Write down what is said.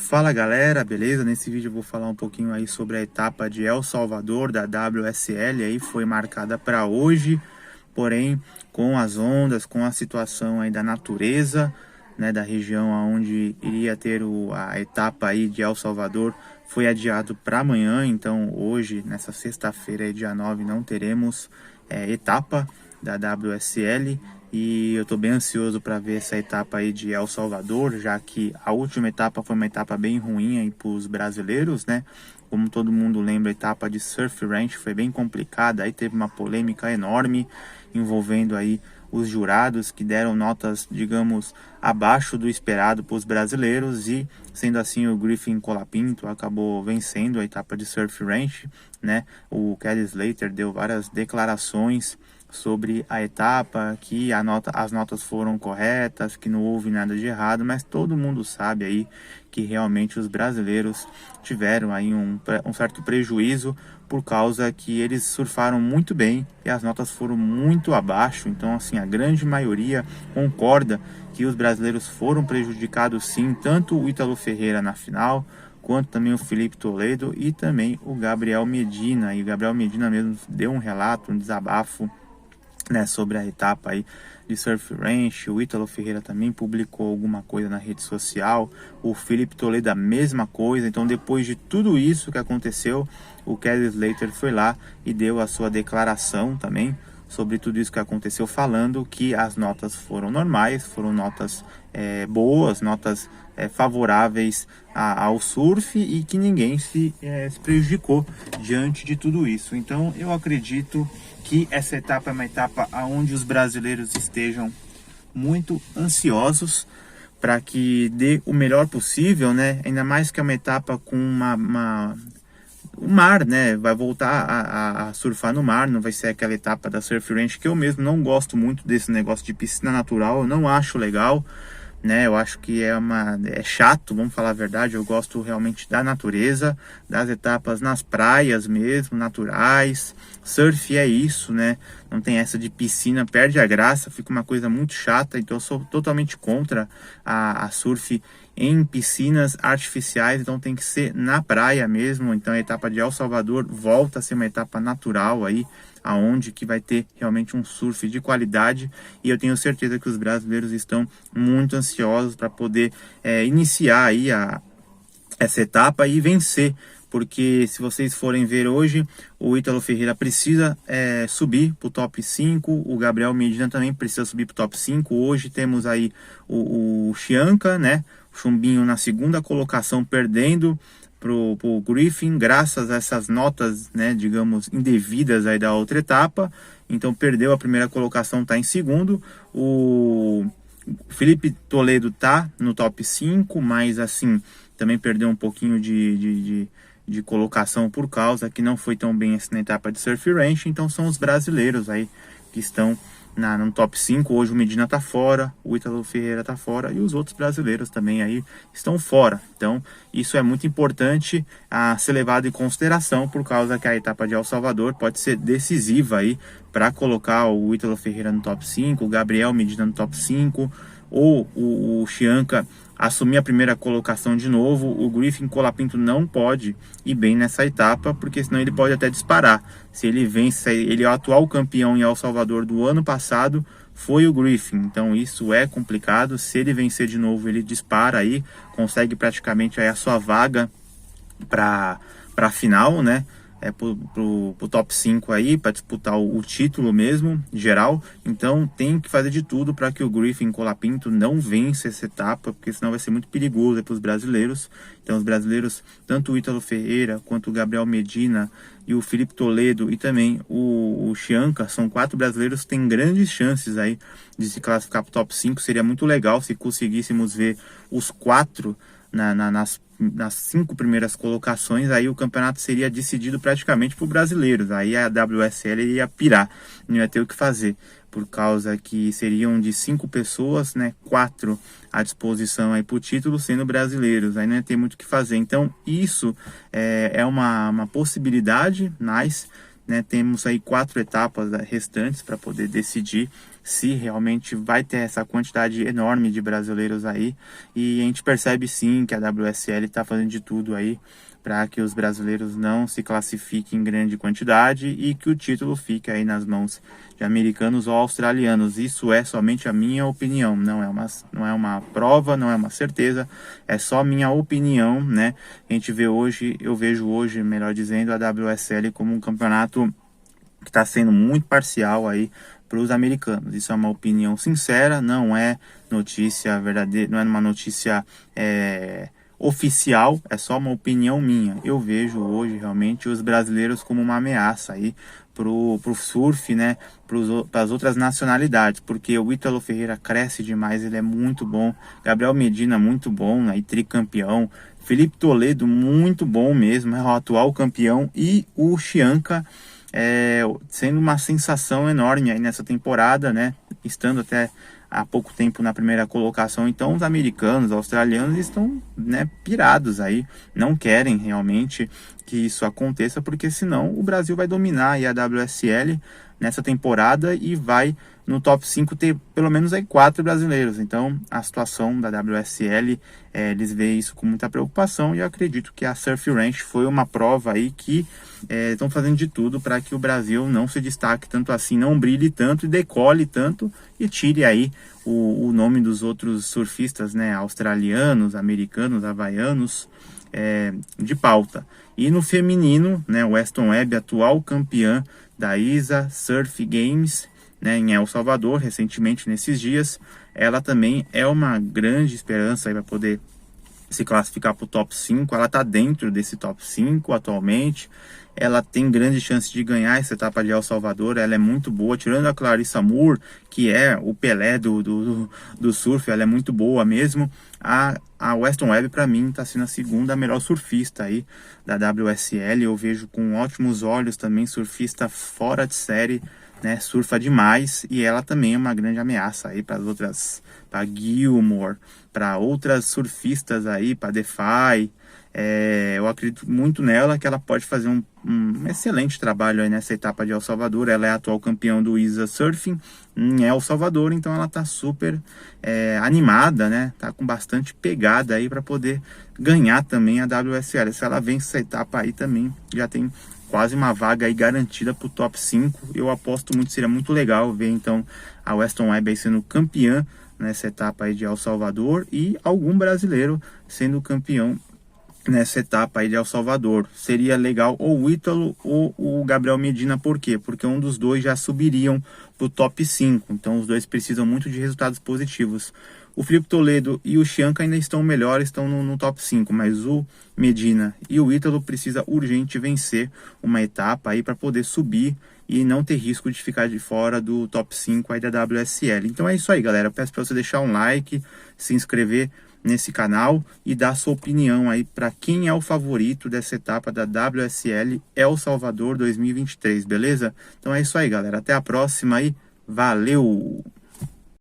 Fala galera, beleza? Nesse vídeo eu vou falar um pouquinho aí sobre a etapa de El Salvador da WSL, aí foi marcada para hoje, porém com as ondas, com a situação aí da natureza, né, da região onde iria ter a etapa aí de El Salvador, foi adiado para amanhã. Então hoje, nessa sexta-feira, aí, dia 9, não teremos etapa da WSL. E eu estou bem ansioso para ver essa etapa aí de El Salvador, já que a última etapa foi uma etapa bem ruim aí para os brasileiros, né? Como todo mundo lembra, a etapa de Surf Ranch foi bem complicada, aí teve uma polêmica enorme envolvendo aí os jurados que deram notas, digamos, abaixo do esperado para os brasileiros, e sendo assim o Griffin Colapinto acabou vencendo a etapa de Surf Ranch, né? O Kelly Slater deu várias declarações sobre a etapa, que as notas foram corretas, que não houve nada de errado, mas todo mundo sabe aí que realmente os brasileiros tiveram aí um certo prejuízo por causa que eles surfaram muito bem e as notas foram muito abaixo. Então assim, a grande maioria concorda que os brasileiros foram prejudicados sim, tanto o Ítalo Ferreira na final, quanto também o Felipe Toledo e também o Gabriel Medina. E o Gabriel Medina mesmo deu um relato, um desabafo, né, sobre a etapa aí de Surf Ranch. O Ítalo Ferreira também publicou alguma coisa na rede social, o Felipe Toledo a mesma coisa. Então depois de tudo isso que aconteceu, o Kelly Slater foi lá e deu a sua declaração também sobre tudo isso que aconteceu, falando que as notas foram normais, foram notas boas, notas favoráveis ao surf, e que ninguém se prejudicou diante de tudo isso. Então eu acredito que essa etapa é uma etapa onde os brasileiros estejam muito ansiosos para que dê o melhor possível, né? Ainda mais que é uma etapa com o mar, né? Vai voltar a surfar no mar, não vai ser aquela etapa da Surf Ranch, que eu mesmo não gosto muito desse negócio de piscina natural, eu não acho legal, né? Eu acho que é chato, vamos falar a verdade. Eu gosto realmente da natureza, das etapas nas praias mesmo, naturais. Surf é isso, né? Não tem essa de piscina, perde a graça, fica uma coisa muito chata. Então eu sou totalmente contra a surf em piscinas artificiais, então tem que ser na praia mesmo. Então a etapa de El Salvador volta a ser uma etapa natural aí, aonde que vai ter realmente um surf de qualidade, e eu tenho certeza que os brasileiros estão muito ansiosos para poder iniciar aí essa etapa e vencer, porque se vocês forem ver hoje, o Ítalo Ferreira precisa subir para o top 5, o Gabriel Medina também precisa subir para o top 5. Hoje temos aí o Chianca, né? O Chumbinho na segunda colocação, perdendo pro Griffin, graças a essas notas, né, digamos, indevidas aí da outra etapa. Então perdeu a primeira colocação, está em segundo. O Felipe Toledo tá no top 5, mas assim, também perdeu um pouquinho de colocação por causa que não foi tão bem assim na etapa de Surf Ranch. Então são os brasileiros aí que estão no top 5. Hoje o Medina tá fora, o Ítalo Ferreira tá fora e os outros brasileiros também aí estão fora. Então isso é muito importante a ser levado em consideração, por causa que a etapa de El Salvador pode ser decisiva aí para colocar o Ítalo Ferreira no top 5, o Gabriel Medina no top 5, ou o Chianca assumir a primeira colocação de novo. O Griffin Colapinto não pode ir bem nessa etapa, porque senão ele pode até disparar. Se ele vence, ele é o atual campeão em El Salvador do ano passado, foi o Griffin. Então isso é complicado. Se ele vencer de novo, ele dispara aí, consegue praticamente aí a sua vaga para a final, né? Pro top 5 aí, para disputar o título mesmo, geral. Então tem que fazer de tudo para que o Griffin Colapinto não vença essa etapa, porque senão vai ser muito perigoso para os brasileiros. Então os brasileiros, tanto o Ítalo Ferreira, quanto o Gabriel Medina e o Felipe Toledo, e também o Chianca, são 4 brasileiros que têm grandes chances aí de se classificar para o top 5. Seria muito legal se conseguíssemos ver os 4 nas 5 primeiras colocações. Aí o campeonato seria decidido praticamente por brasileiros. Aí a WSL ia pirar, não ia ter o que fazer, por causa que seriam de 5 pessoas, né, 4 à disposição aí para o título, sendo brasileiros. Aí não ia ter muito o que fazer. Então isso é uma possibilidade, mas, né, temos aí 4 etapas restantes para poder decidir se realmente vai ter essa quantidade enorme de brasileiros aí, e a gente percebe sim que a WSL está fazendo de tudo aí para que os brasileiros não se classifiquem em grande quantidade e que o título fique aí nas mãos de americanos ou australianos. Isso é somente a minha opinião, não é uma prova, não é uma certeza, é só minha opinião, né? A gente vê hoje, eu vejo hoje, melhor dizendo, a WSL como um campeonato que está sendo muito parcial aí para os americanos. Isso é uma opinião sincera, não é notícia verdadeira, não é uma notícia oficial, é só uma opinião minha. Eu vejo hoje realmente os brasileiros como uma ameaça aí pro surf, né, para as outras nacionalidades, porque o Ítalo Ferreira cresce demais, ele é muito bom, Gabriel Medina muito bom, né, e tricampeão, Felipe Toledo muito bom mesmo, é o atual campeão, e o Chianca sendo uma sensação enorme aí nessa temporada, né, estando até há pouco tempo na primeira colocação. Então os americanos, os australianos estão, né, pirados aí, não querem realmente que isso aconteça, porque senão o Brasil vai dominar aí a WSL nessa temporada e vai no top 5 ter pelo menos aí 4 brasileiros. Então a situação da WSL, eles veem isso com muita preocupação, e eu acredito que a Surf Ranch foi uma prova aí que estão fazendo de tudo para que o Brasil não se destaque tanto assim, não brilhe tanto e decole tanto, e tire aí o nome dos outros surfistas, né, australianos, americanos, havaianos, de pauta. E no feminino, né, o Weston Webb, atual campeã da ISA Surf Games, né, em El Salvador, recentemente nesses dias, ela também é uma grande esperança para poder se classificar para o top 5, ela está dentro desse top 5 atualmente, ela tem grande chance de ganhar essa etapa de El Salvador, ela é muito boa, tirando a Clarissa Moore, que é o Pelé do surf, ela é muito boa mesmo. A Weston Webb, para mim, está sendo a segunda melhor surfista aí da WSL, eu vejo com ótimos olhos também, surfista fora de série, né, surfa demais, e ela também é uma grande ameaça aí para as outras, para Gilmore, para outras surfistas aí, para DeFi. Eu acredito muito nela, que ela pode fazer um excelente trabalho aí nessa etapa de El Salvador. Ela é a atual campeã do ISA Surfing em El Salvador, então ela tá super animada, né? Tá com bastante pegada aí para poder ganhar também a WSL. Se ela vence essa etapa aí também, já tem quase uma vaga aí garantida para o top 5. Eu aposto muito, seria muito legal ver então a Weston Webb aí sendo campeã nessa etapa aí de El Salvador, e algum brasileiro sendo campeão nessa etapa aí de El Salvador. Seria legal ou o Ítalo ou o Gabriel Medina. Por quê? Porque um dos dois já subiriam para o top 5, então os dois precisam muito de resultados positivos. O Felipe Toledo e o Chianca ainda estão melhores, estão no top 5, mas o Medina e o Ítalo precisa urgente vencer uma etapa aí para poder subir e não ter risco de ficar de fora do top 5 aí da WSL. Então é isso aí, galera. Eu peço para você deixar um like, se inscrever nesse canal e dar sua opinião aí para quem é o favorito dessa etapa da WSL El Salvador 2023, beleza? Então é isso aí, galera. Até a próxima e valeu!